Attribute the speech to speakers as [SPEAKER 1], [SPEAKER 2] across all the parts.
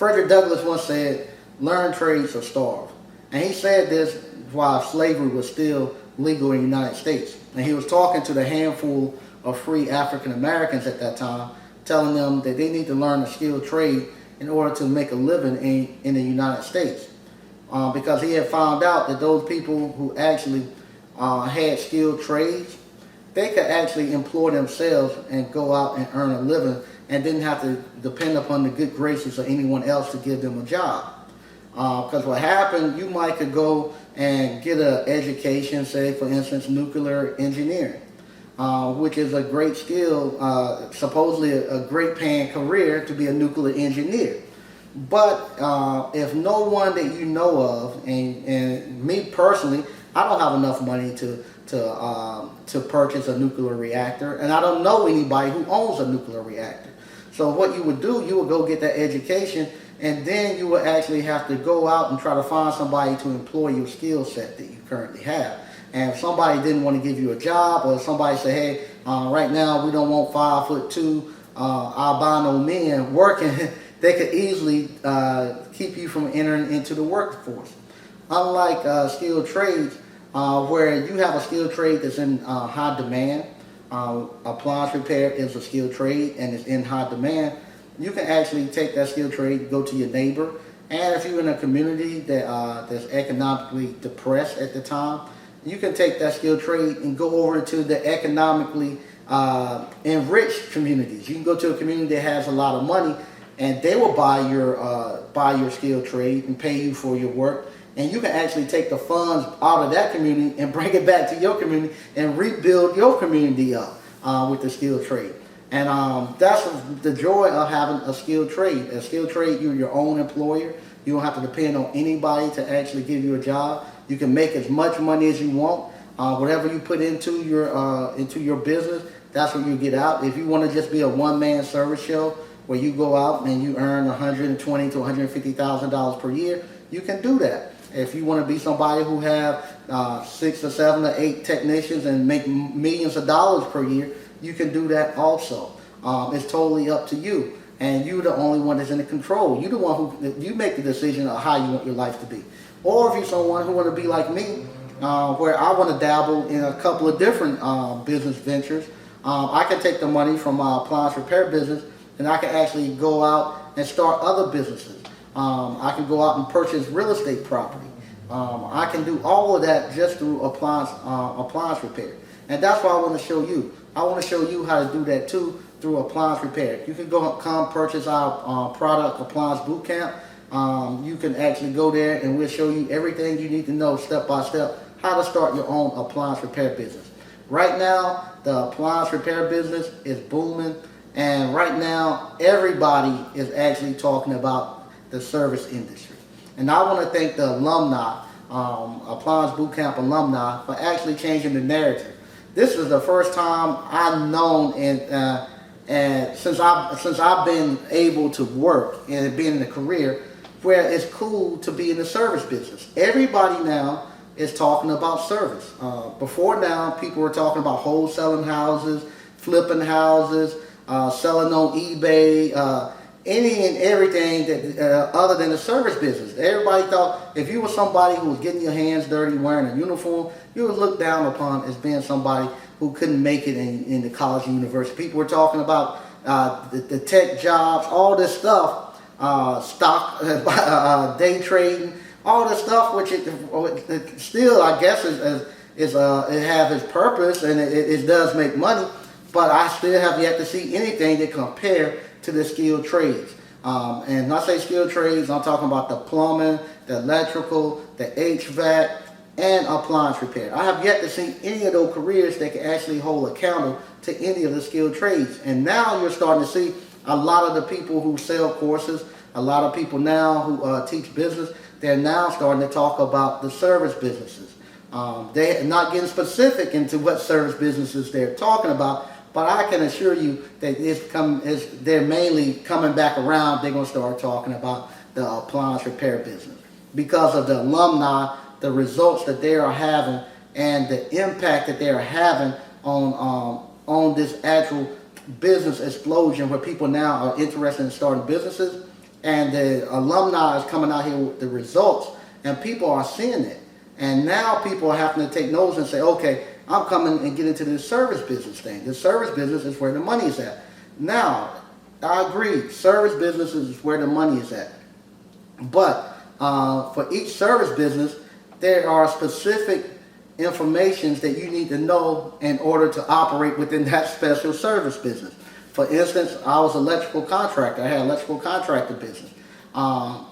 [SPEAKER 1] Frederick Douglass once said, "Learn trades or starve." And he said this while slavery was still legal in the United States. And he was talking to the handful of free African Americans at that time, telling them that they need to learn a skilled trade in order to make a living in the United States. Because he had found out that those people who actually had skilled trades, they could actually employ themselves and go out and earn a living and didn't have to depend upon the good graces of anyone else to give them a job. Because what happened, you might could go and get an education, say for instance nuclear engineering, which is a great skill, supposedly a great paying career to be a nuclear engineer. But if no one that you know of, and me personally, I don't have enough money to purchase a nuclear reactor, and I don't know anybody who owns a nuclear reactor. So what you would do, you would go get that education, and then you would actually have to go out and try to find somebody to employ your skill set that you currently have. And if somebody didn't want to give you a job, or somebody say, hey, right now we don't want 5'2" albino men working, they could easily keep you from entering into the workforce. Unlike skilled trades, where you have a skilled trade that's in high demand, appliance repair is a skilled trade and it's in high demand. You can actually take that skilled trade, go to your neighbor, and if you're in a community that that's economically depressed at the time, you can take that skilled trade and go over to the economically enriched communities. You can go to a community that has a lot of money, and they will buy your skilled trade and pay you for your work. And you can actually take the funds out of that community and bring it back to your community and rebuild your community up with the skilled trade. And that's the joy of having a skilled trade. A skilled trade, you're your own employer. You don't have to depend on anybody to actually give you a job. You can make as much money as you want. Whatever you put into your business, that's what you get out. If you want to just be a one-man service show where you go out and you earn $120,000 to $150,000 per year, you can do that. If you want to be somebody who have 6 or 7 or 8 technicians and make millions of dollars per year, you can do that also. It's totally up to you. And you're the only one that's in the control. You're the one who, you make the decision of how you want your life to be. Or if you're someone who want to be like me, where I want to dabble in a couple of different business ventures, I can take the money from my appliance repair business and I can actually go out and start other businesses. I can go out and purchase real estate property. I can do all of that just through appliance repair. And that's what I want to show you. I want to show you how to do that too through appliance repair. You can come purchase our product, Appliance Bootcamp. You can actually go there and we'll show you everything you need to know step by step how to start your own appliance repair business. Right now, the appliance repair business is booming. And right now, everybody is actually talking about the service industry. And I want to thank the alumni, Appliance Bootcamp alumni, for actually changing the narrative. This is the first time I've known, and since I've been able to work and been in a career where it's cool to be in the service business. Everybody now is talking about service. Before now, people were talking about wholesaling houses, flipping houses, selling on eBay, any and everything that other than the service business. Everybody thought if you were somebody who was getting your hands dirty wearing a uniform, you were looked down upon as being somebody who couldn't make it in the college and university. People were talking about the tech jobs, all this stuff, stock, day trading, all this stuff, which it still, I guess, it has its purpose and it does make money, but I still have yet to see anything that compare to the skilled trades. And when I say skilled trades, I'm talking about the plumbing, the electrical, the HVAC, and appliance repair. I have yet to see any of those careers that can actually hold a candle to any of the skilled trades. And now you're starting to see a lot of the people who sell courses, a lot of people now who teach business, they're now starting to talk about the service businesses. They're not getting specific into what service businesses they're talking about, but I can assure you that they're mainly coming back around. They're going to start talking about the appliance repair business because of the alumni, the results that they are having, and the impact that they are having on this actual business explosion where people now are interested in starting businesses. and the alumni is coming out here with the results, and people are seeing it. And now people are having to take notice and say, okay, I'm coming and get into this service business thing. The service business is where the money is at. Now, I agree, service business is where the money is at. But for each service business, there are specific informations that you need to know in order to operate within that special service business. For instance, I was an electrical contractor. I had an electrical contractor business.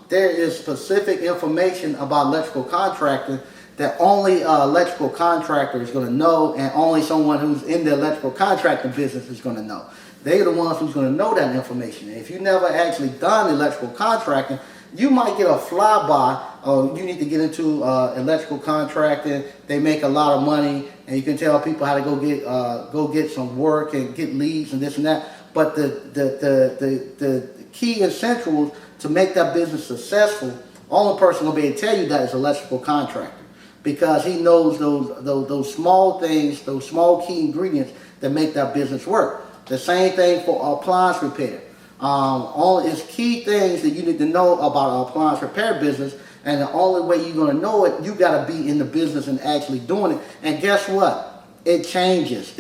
[SPEAKER 1] There is specific information about electrical contracting that only an electrical contractor is going to know, and only someone who's in the electrical contracting business is going to know. They're the ones who's going to know that information. And if you've never actually done electrical contracting, you might get a flyby. Oh, you need to get into electrical contracting. They make a lot of money, and you can tell people how to go get some work and get leads and this and that. But the key essentials to make that business successful, only person gonna be able to tell you that is electrical contractor, because he knows those small things, those small key ingredients that make that business work. The same thing for appliance repair. All is key things that you need to know about an appliance repair business, and the only way you're going to know it, you got to be in the business and actually doing it. And guess what? It changes.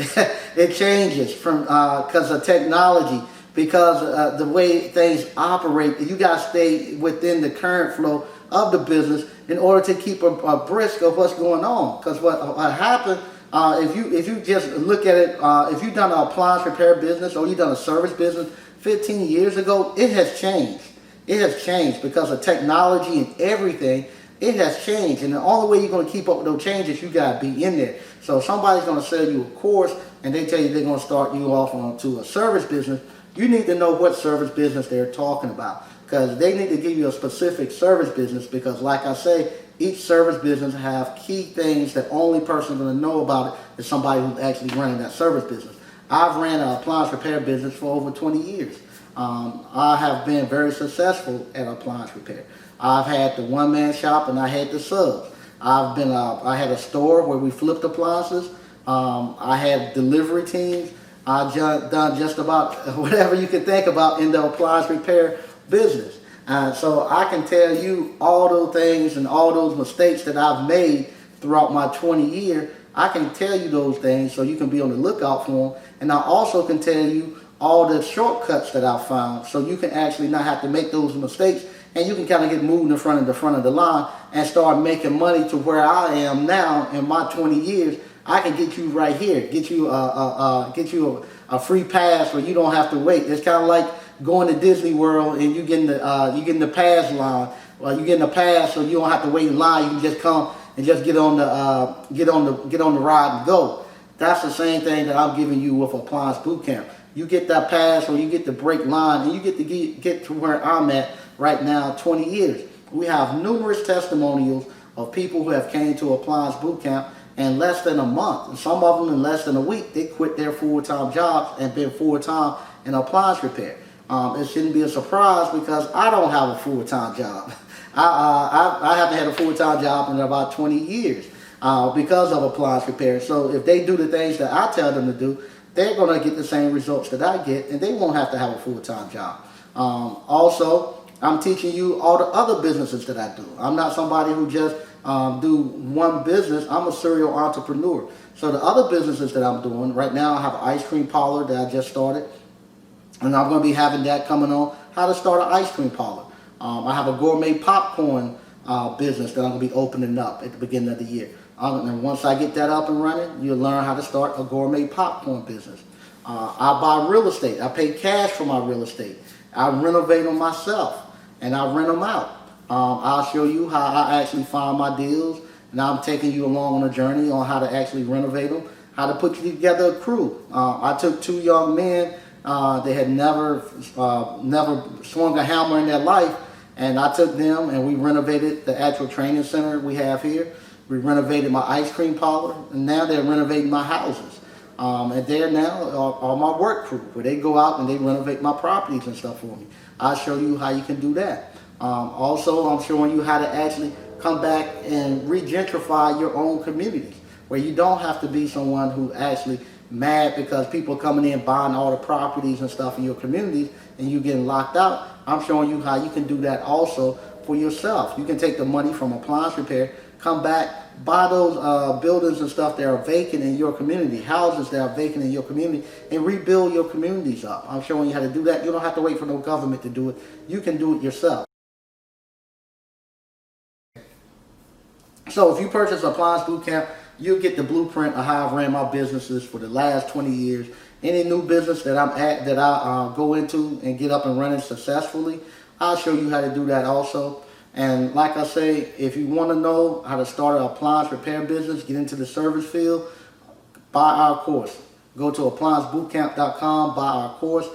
[SPEAKER 1] It changes from because of technology, because the way things operate. You got to stay within the current flow of the business in order to keep a brisk of what's going on. Because what happened, if you just look at it, if you've done an appliance repair business or you've done a service business 15 years ago, it has changed. It has changed because of technology and everything. It has changed, and the only way you're going to keep up with those changes, you got to be in there. So if somebody's going to sell you a course and they tell you they're going to start you off onto a service business, you need to know what service business they're talking about, because they need to give you a specific service business, because like I say, each service business have key things that only person going to know about it is somebody who's actually running that service business. I've ran an appliance repair business for over 20 years. I have been very successful at appliance repair. I've had the one-man shop and I had the subs. I had a store where we flipped appliances. I had delivery teams. I've done just about whatever you can think about in the appliance repair business. So I can tell you all those things and all those mistakes that I've made throughout my 20 years. I can tell you those things so you can be on the lookout for them. And I also can tell you all the shortcuts that I've found so you can actually not have to make those mistakes, and you can kind of get moved in front of the line and start making money to where I am now in my 20 years. I can get you right here, get you a free pass where you don't have to wait. It's kind of like going to Disney World and you getting the pass line. Well, you getting a pass so you don't have to wait in line. You can just come and just get on the ride and go. That's the same thing that I'm giving you with Appliance Bootcamp. You get that pass or you get the break line, and you get to get to where I'm at right now, 20 years. We have numerous testimonials of people who have came to Appliance Bootcamp in less than a month, and some of them in less than a week. They quit their full-time jobs and been full-time in appliance repair. It shouldn't be a surprise because I don't have a full-time job. I haven't had a full-time job in about 20 years because of appliance repair. So if they do the things that I tell them to do, they're going to get the same results that I get, and they won't have to have a full-time job. Also, I'm teaching you all the other businesses that I do. I'm not somebody who just do one business. I'm a serial entrepreneur. So the other businesses that I'm doing, right now I have an ice cream parlor that I just started, and I'm going to be having that coming on, how to start an ice cream parlor. I have a gourmet popcorn business that I'm going to be opening up at the beginning of the year. And once I get that up and running, you'll learn how to start a gourmet popcorn business. I buy real estate. I pay cash for my real estate. I renovate them myself, and I rent them out. I'll show you how I actually find my deals, and I'm taking you along on a journey on how to actually renovate them, how to put together a crew. I took two young men. They had never swung a hammer in their life, and I took them and we renovated the actual training center we have here. We renovated my ice cream parlor, and now they're renovating my houses. And they're now are my work crew, where they go out and they renovate my properties and stuff for me. I'll show you how you can do that. Also, I'm showing you how to actually come back and re-gentrify your own communities, where you don't have to be someone who actually mad because people coming in buying all the properties and stuff in your communities and you getting locked out. I'm showing you how you can do that also for yourself. You can take the money from appliance repair, come back, buy those buildings and stuff that are vacant in your community, houses that are vacant in your community, and rebuild your communities up. I'm showing you how to do that. You don't have to wait for no government to do it. You can do it yourself. So if you purchase Appliance Bootcamp, you'll get the blueprint of how I've ran my businesses for the last 20 years. Any new business that I'm at, that I go into and get up and running successfully, I'll show you how to do that also. And like I say, if you want to know how to start an appliance repair business, get into the service field, buy our course. Go to appliancebootcamp.com, buy our course.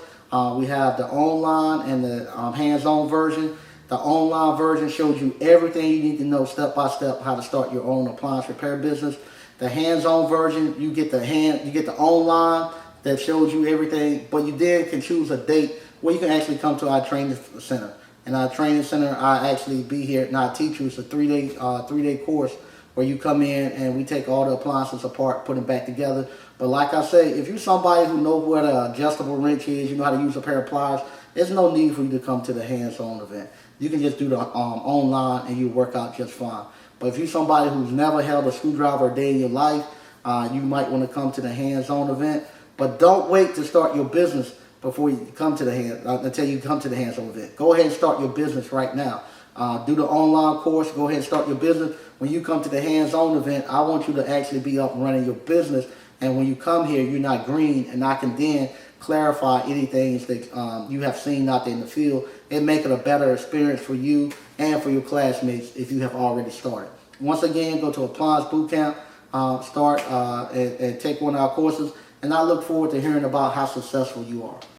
[SPEAKER 1] We have the online and the hands-on version. The online version shows you everything you need to know step by step how to start your own appliance repair business. The hands-on version, you get the online that shows you everything, but you then can choose a date where you can actually come to our training center. In our training center, I actually be here and I teach you. It's a three-day course where you come in and we take all the appliances apart, put them back together. But like I say, if you're somebody who knows what an adjustable wrench is, you know how to use a pair of pliers, there's no need for you to come to the hands-on event. You can just do the online and you work out just fine. But if you're somebody who's never held a screwdriver a day in your life, you might want to come to the hands-on event. But don't wait to start your business before you come to the until you come to the hands-on event. Go ahead and start your business right now. Do the online course. Go ahead and start your business. When you come to the hands-on event, I want you to actually be up and running your business. And when you come here, you're not green, and I can then clarify anything that you have seen out there in the field and make it a better experience for you and for your classmates if you have already started. Once again, go to Appliance Bootcamp, start and take one of our courses, and I look forward to hearing about how successful you are.